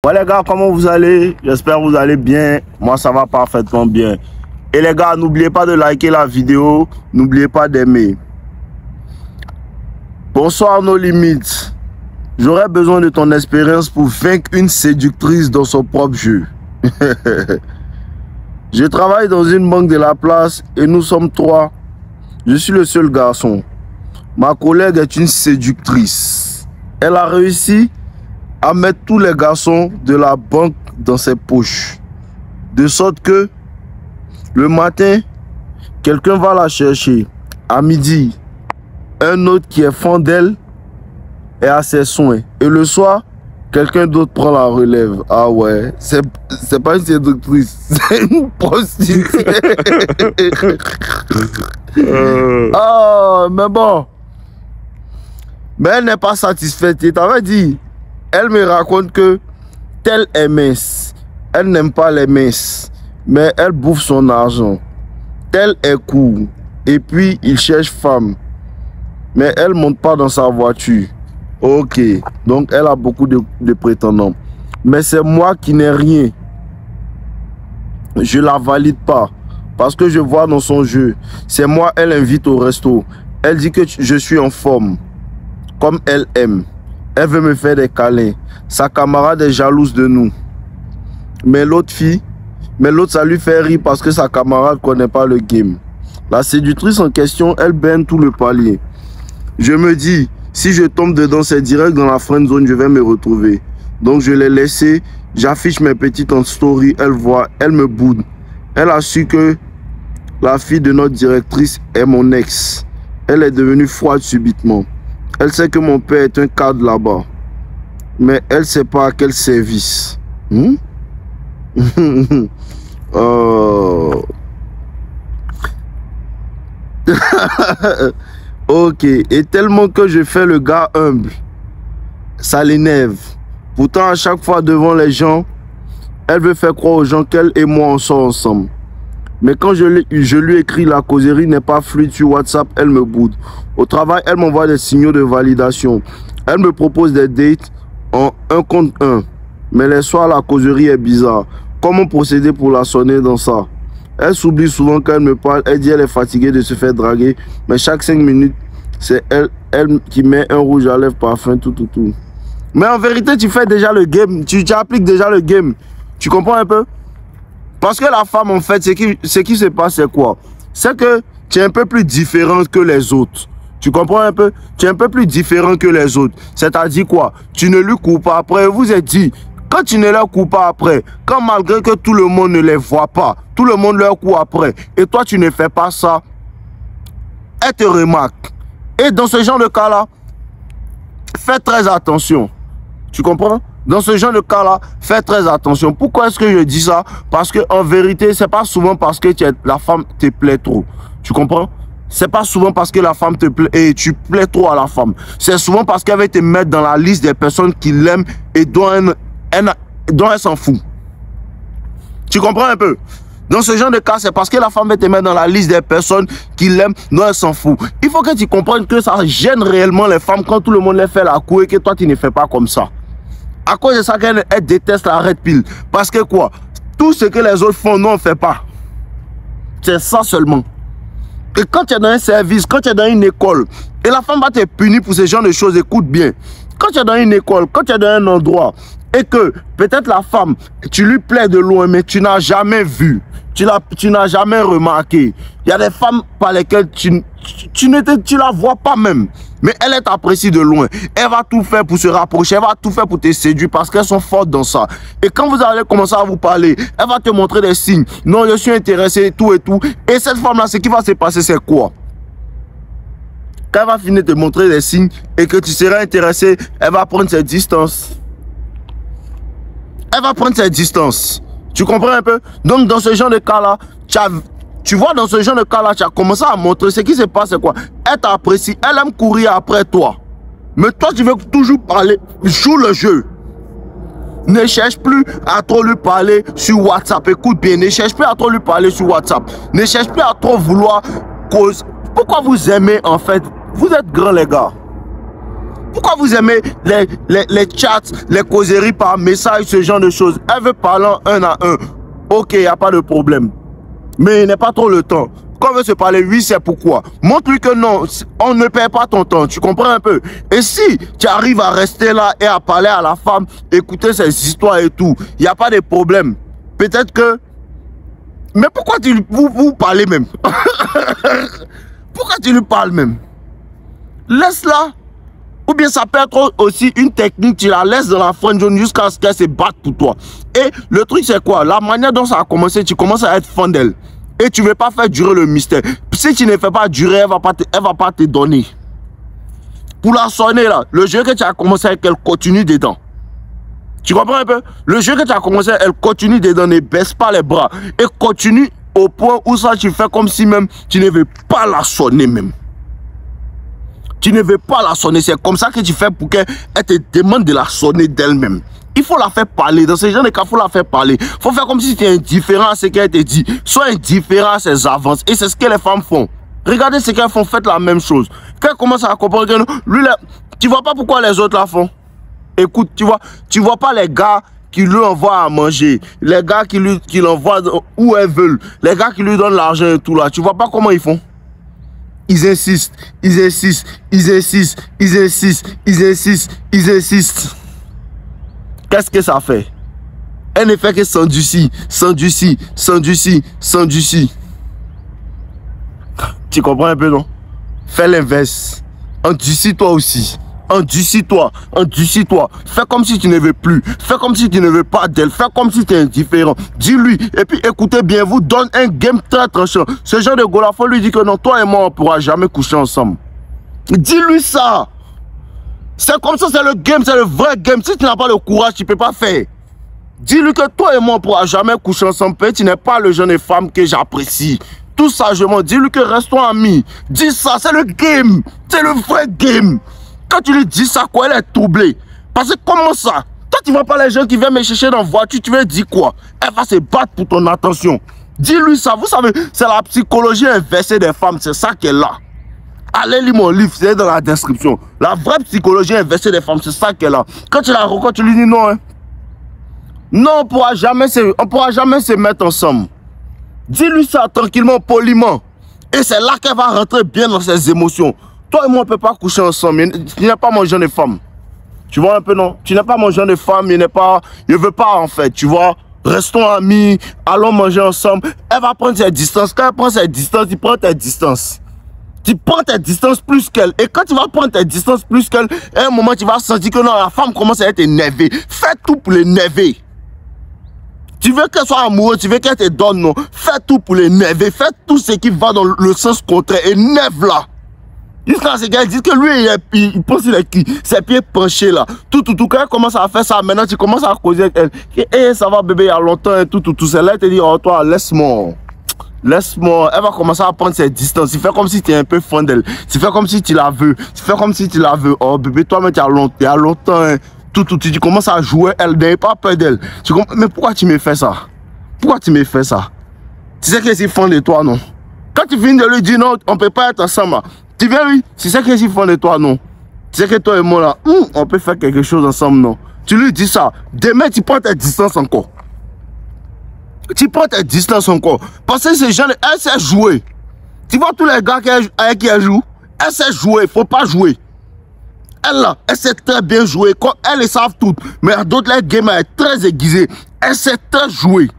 Ouais les gars, comment vous allez? J'espère que vous allez bien. Moi ça va parfaitement bien. Et les gars, n'oubliez pas de liker la vidéo. N'oubliez pas d'aimer. Bonsoir nos limites. J'aurais besoin de ton expérience pour vaincre une séductrice dans son propre jeu. Je travaille dans une banque de la place et nous sommes 3. Je suis le seul garçon. Ma collègue est une séductrice. Elle a réussi à mettre tous les garçons de la banque dans ses poches. De sorte que le matin, quelqu'un va la chercher. À midi, un autre qui est fan d'elle est à ses soins. Et le soir, quelqu'un d'autre prend la relève. Ah ouais, c'est pas une séductrice, c'est une prostituée. Ah, mais bon. Mais elle n'est pas satisfaite. Et t'avais dit, elle me raconte que telle est mince. Elle n'aime pas les minces, mais elle bouffe son argent. Tel est court. Et puis, il cherche femme. Mais elle ne monte pas dans sa voiture. Ok. Donc, elle a beaucoup de prétendants. Mais c'est moi qui n'ai rien. Je la valide pas. Parce que je vois dans son jeu. C'est moi, elle invite au resto. Elle dit que je suis en forme. Comme elle aime. Elle veut me faire des câlins. Sa camarade est jalouse de nous. Mais l'autre ça lui fait rire parce que sa camarade ne connaît pas le game. La séductrice en question, elle baigne tout le palier. Je me dis, si je tombe dedans, c'est direct dans la friend zone, je vais me retrouver. Donc je l'ai laissé, j'affiche mes petites en story, elle voit, elle me boude. Elle a su que la fille de notre directrice est mon ex. Elle est devenue froide subitement. Elle sait que mon père est un cadre là-bas. Mais elle ne sait pas à quel service. Ok. Et tellement que je fais le gars humble. Ça l'énerve. Pourtant, à chaque fois devant les gens, elle veut faire croire aux gens qu'elle et moi on sort ensemble. Mais quand je lui écris la causerie n'est pas fluide sur WhatsApp, elle me boude. Au travail, elle m'envoie des signaux de validation. Elle me propose des dates en 1 contre 1. Mais les soirs, la causerie est bizarre. Comment procéder pour la sonner dans ça? Elle s'oublie souvent quand elle me parle. Elle dit qu'elle est fatiguée de se faire draguer. Mais chaque 5 minutes, c'est elle qui met un rouge à lèvres, parfum, tout. Mais en vérité, tu fais déjà le game. Tu appliques déjà le game. Tu comprends un peu? Parce que la femme, en fait, ce qui se passe, c'est quoi? C'est que tu es un peu plus différent que les autres. Tu comprends un peu? Tu es un peu plus différent que les autres. C'est-à-dire quoi? Tu ne lui cours pas après. Vous êtes dit, quand tu ne leur cours pas après, quand malgré que tout le monde ne les voit pas, tout le monde leur court après, et toi tu ne fais pas ça, elle te remarque. Et dans ce genre de cas-là, fais très attention. Tu comprends? Dans ce genre de cas-là, fais très attention. Pourquoi est-ce que je dis ça? Parce qu'en vérité, c'est pas souvent parce que la femme te plaît trop. Tu comprends? C'est pas souvent parce que la femme te plaît et tu plais trop à la femme. C'est souvent parce qu'elle va te mettre dans la liste des personnes qui l'aiment et dont elle s'en fout. Tu comprends un peu? Dans ce genre de cas, c'est parce que la femme va te mettre dans la liste des personnes qui l'aiment, dont elle s'en fout. Il faut que tu comprennes que ça gêne réellement les femmes quand tout le monde les fait la cour et que toi tu ne fais pas comme ça. À cause de ça qu'elle déteste la red pill. Parce que quoi? Tout ce que les autres font, nous on ne fait pas. C'est ça seulement. Et quand tu es dans un service, quand tu es dans une école, et la femme va te punir pour ce genre de choses, écoute bien. Quand tu es dans une école, quand tu es dans un endroit, et que peut-être la femme, tu lui plais de loin, mais tu n'as jamais vu, tu n'as jamais remarqué. Il y a des femmes par lesquelles tu la vois pas même. Mais elle t'apprécie de loin. Elle va tout faire pour se rapprocher. Elle va tout faire pour te séduire parce qu'elles sont fortes dans ça. Et quand vous allez commencer à vous parler, elle va te montrer des signes. Non, je suis intéressé, tout et tout. Et cette femme-là, ce qui va se passer, c'est quoi? Quand elle va finir de te montrer des signes et que tu seras intéressé, elle va prendre ses distances. Elle va prendre ses distances. Tu comprends un peu? Donc, dans ce genre de cas-là, tu vois, dans ce genre de cas-là, tu as commencé à montrer ce qui se passe, c'est quoi? Elle t'apprécie, elle aime courir après toi. Mais toi, tu veux toujours parler, joue le jeu. Ne cherche plus à trop lui parler sur WhatsApp. Écoute bien, ne cherche plus à trop lui parler sur WhatsApp. Ne cherche plus à trop vouloir cause. Pourquoi vous aimez, en fait? Vous êtes grands, les gars. Pourquoi vous aimez les chats, les causeries par message, ce genre de choses? Elle veut parler un à un. Ok, il n'y a pas de problème. Mais il n'est pas trop le temps. Quand on veut se parler, oui, c'est pourquoi. Montre-lui que non, on ne perd pas ton temps. Tu comprends un peu? Et si tu arrives à rester là et à parler à la femme, écouter ses histoires et tout, il n'y a pas de problème. Peut-être que... Mais pourquoi vous parlez même? Pourquoi tu lui parles même? Laisse-la. Ou bien ça peut être aussi une technique, tu la laisses dans la friend zone jusqu'à ce qu'elle se batte pour toi. Et le truc c'est quoi? La manière dont ça a commencé, tu commences à être fan d'elle. Et tu ne veux pas faire durer le mystère. Si tu ne fais pas durer, elle ne va pas te donner. Pour la sonner là, le jeu que tu as commencé avec elle continue dedans. Tu comprends un peu? Le jeu que tu as commencé, elle continue dedans, ne baisse pas les bras. Et continue au point où ça tu fais comme si même tu ne veux pas la sonner même. Tu ne veux pas la sonner, c'est comme ça que tu fais pour qu'elle te demande de la sonner d'elle-même. Il faut la faire parler, dans ce genre de cas, il faut la faire parler. Il faut faire comme si tu es indifférent à ce qu'elle te dit. Sois indifférent à ses avances. Et c'est ce que les femmes font. Regardez ce qu'elles font, faites la même chose. Quand elles commencent à comprendre que lui, là, tu vois pas pourquoi les autres la font. Écoute, tu vois pas les gars qui lui envoient à manger, les gars qui l'envoient où elles veulent, les gars qui lui donnent l'argent et tout là. Tu vois pas comment ils font? Ils insistent, ils insistent, ils insistent, ils insistent, ils insistent, ils insistent. Qu'est-ce que ça fait? Elle ne fait que s'endurcir, s'endurcir, s'endurcir, s'endurcir. Tu comprends un peu, non? Fais l'inverse. Endurcis-toi aussi. Endurcis-toi, endurcis-toi. Fais comme si tu ne veux plus. Fais comme si tu ne veux pas d'elle. Fais comme si tu es indifférent. Dis-lui. Et puis écoutez bien, vous donne un game très tranchant. Ce genre de gars-là, faut lui dire que non, toi et moi, on ne pourra jamais coucher ensemble. Dis-lui ça. C'est comme ça, c'est le game, c'est le vrai game. Si tu n'as pas le courage, tu ne peux pas faire. Dis-lui que toi et moi, on ne pourra jamais coucher ensemble. Tu n'es pas le genre de femme que j'apprécie. Tout sagement, dis-lui que restons amis. Dis ça, c'est le game. C'est le vrai game. Quand tu lui dis ça, quoi, elle est troublée. Parce que comment ça? Toi, tu ne vois pas les gens qui viennent me chercher dans la voiture, tu veux dire quoi? Elle va se battre pour ton attention. Dis-lui ça. Vous savez, c'est la psychologie inversée des femmes. C'est ça qu'elle a. Allez lire mon livre, c'est dans la description. La vraie psychologie inversée des femmes, c'est ça qu'elle a. Quand tu la rencontres, tu lui dis non. Hein. Non, on ne pourra jamais se mettre ensemble. Dis-lui ça tranquillement, poliment. Et c'est là qu'elle va rentrer bien dans ses émotions. Toi et moi, on ne peut pas coucher ensemble. Tu n'es pas mon genre de femme. Tu vois un peu, non? Tu n'es pas mon genre de femme. Je ne veux pas, en fait. Tu vois? Restons amis. Allons manger ensemble. Elle va prendre ses distances. Quand elle prend ses distances, tu prends tes distances. Tu prends tes distances plus qu'elle. Et quand tu vas prendre tes distances plus qu'elle, à un moment, tu vas sentir que non, la femme commence à être énervée. Fais tout pour l'énerver. Tu veux qu'elle soit amoureuse, tu veux qu'elle te donne, non? Fais tout pour l'énerver. Fais tout ce qui va dans le sens contraire. Énerve-la. Jusqu'à ce qu'elle dise que lui, il pense qu'il est ses pieds penchés là. Tout. Quand elle commence à faire ça, maintenant tu commences à causer avec elle. Et ça va bébé, il y a longtemps et tout. C'est là, elle te dit, oh toi, laisse-moi. Laisse-moi. Elle va commencer à prendre ses distances. Tu fais comme si tu es un peu fan d'elle. Tu fais comme si tu la veux. Tu fais comme si tu la veux. Oh bébé, toi-même, il y a longtemps. Hein. Tu commences à jouer, elle n'est pas peur d'elle. Mais pourquoi tu me fais ça? Pourquoi tu me fais ça? Tu sais qu'elle est fan de toi, non? Quand tu finis de lui dire non, on ne peut pas être ensemble. Tu viens lui, tu sais qu'elle est fan de toi, non? Tu sais que toi et moi là, on peut faire quelque chose ensemble, non? Tu lui dis ça. Demain, tu prends tes distances encore. Tu prends tes distances encore. Parce que ces gens, elle sait jouer. Tu vois tous les gars avec qui elle joue? Elle sait jouer, il ne faut pas jouer. Elle là, elle sait très bien jouer. Elles le savent toutes. Mais d'autres, les gamers est très aiguisée. Elle sait très jouer.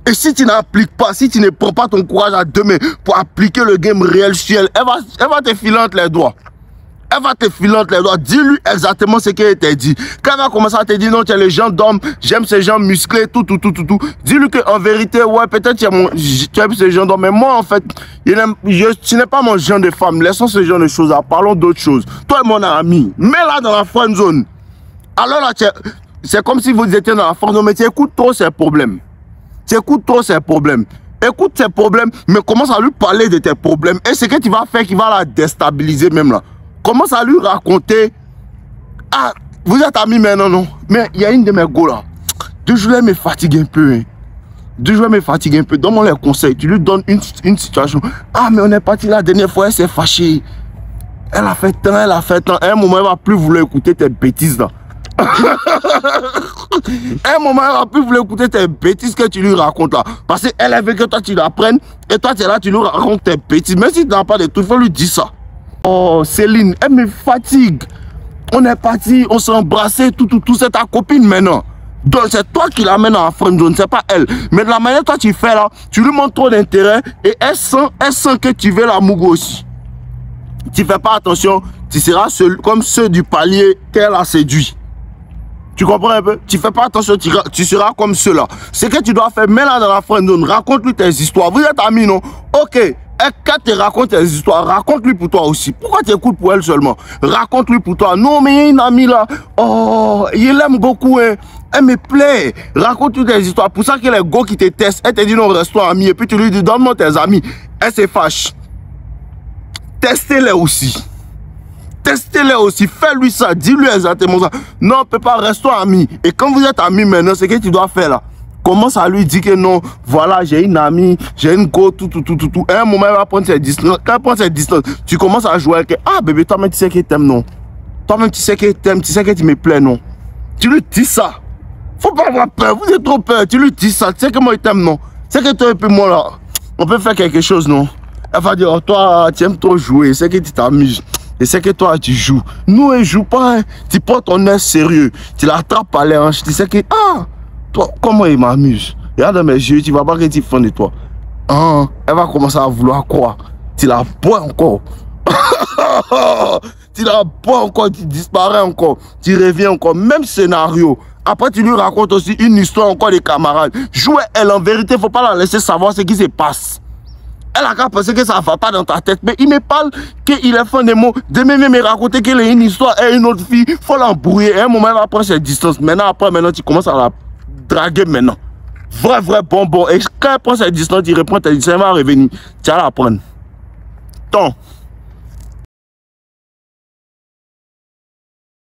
Et si tu n'appliques pas, si tu ne prends pas ton courage à deux mains pour appliquer le game réel sur elle, elle va te filer entre les doigts. Elle va te filer entre les doigts. Dis-lui exactement ce qu'elle t'a dit. Quand elle va commencer à te dire non, tu es les gens d'hommes, j'aime ces gens musclés, tout. Dis-lui qu'en vérité, ouais, peut-être tu aimes ces gens d'hommes. Mais moi, en fait, tu n'es pas mon genre de femme. Laissons ce genre de choses là. Parlons d'autres choses. Toi et mon ami, mets-la dans la friend zone. Alors là, c'est comme si vous étiez dans la friend zone, mais tu écoutes trop ses problèmes. Tu écoutes trop ses problèmes. Écoute ses problèmes, mais commence à lui parler de tes problèmes. Et ce que tu vas faire qui va la déstabiliser même là. Commence à lui raconter. Ah, vous êtes amis maintenant, non? Mais il y a une de mes go là. 2 jours, elle me fatigue un peu. Hein. 2 jours, elle me fatigue un peu. Donne-moi les conseils. Tu lui donnes une situation. Ah, mais on est parti la dernière fois, elle s'est fâchée. Elle a fait tant, elle a fait tant. À un moment, elle va plus vouloir écouter tes bêtises là. À un moment, elle va plus vouloir écouter tes bêtises que tu lui racontes là. Parce qu'elle veut que toi tu l'apprennes et toi tu es là, tu lui racontes tes bêtises. Même si tu n'as pas de tout, il faut lui dire ça. Oh Céline, elle me fatigue. On est parti, on s'est embrassé, tout, c'est ta copine maintenant. Donc c'est toi qui l'amènes en friend zone, c'est pas elle. Mais de la manière que toi tu fais là, tu lui montres trop d'intérêt et elle sent que tu veux la mougo aussi. Tu fais pas attention, tu seras comme ceux du palier qu'elle a séduit. Tu comprends un peu? Tu fais pas attention, tu seras comme ceux-là. Ce que tu dois faire, mets-la dans la friend zone, raconte-lui tes histoires. Vous êtes amis, non? Ok. Quand tu racontes tes histoires, raconte-lui pour toi aussi. Pourquoi tu écoutes pour elle seulement? Raconte-lui pour toi. Non, mais il y a une amie là. Oh, il l'aime beaucoup. Hein. Elle me plaît. Raconte-lui tes histoires. Pour ça que les gars qui te testent, elle te dit non, reste-toi ami. Et puis tu lui dis, donne-moi tes amis. Elle se fâche. Testez-les aussi. Testez-les aussi. Fais-lui ça. Dis-lui exactement ça. Non, on ne peut pas, reste-toi ami. Et quand vous êtes amis maintenant, c'est ce que tu dois faire là. Commence à lui dire que non, voilà, j'ai une amie, j'ai une go, tout. À un moment, elle va prendre ses distances. Quand elle prend ses distances, tu commences à jouer avec elle. Ah, bébé, toi-même, tu sais qu'elle t'aime, non? Toi-même, tu sais qu'elle t'aime, tu sais que tu me plais, non? Tu lui dis ça. Faut pas avoir peur, vous êtes trop peur. Tu lui dis ça. Tu sais que moi, il t'aime, non? Tu sais que toi et puis moi, là, on peut faire quelque chose, non? Elle va dire, oh, toi, tu aimes trop jouer, c'est que tu t'amuses. Et c'est que toi, tu joues. Nous, elle ne joue pas. Hein. Tu prends ton air sérieux. Tu l'attrapes à l'air. Tu sais que, ah, toi, comment il m'amuse? Regarde dans mes yeux, tu ne vas pas que tu fais de toi. Ah, elle va commencer à vouloir quoi? Tu la bois encore. Tu la bois encore, tu disparais encore. Tu reviens encore. Même scénario. Après, tu lui racontes aussi une histoire encore des camarades. Jouer elle, en vérité, il ne faut pas la laisser savoir ce qui se passe. Elle a qu'à penser que ça ne va pas dans ta tête. Mais il me parle qu'il est fan des mots. De même me raconter qu'il a une histoire et une autre fille. Il faut l'embrouiller. À un moment, elle va prendre ses distances. Maintenant, tu commences à la draguer maintenant. Vrai bonbon. Et quand elle prend ses distances, il reprend tes distances. Elle va revenir. Tu vas la prendre. Tant.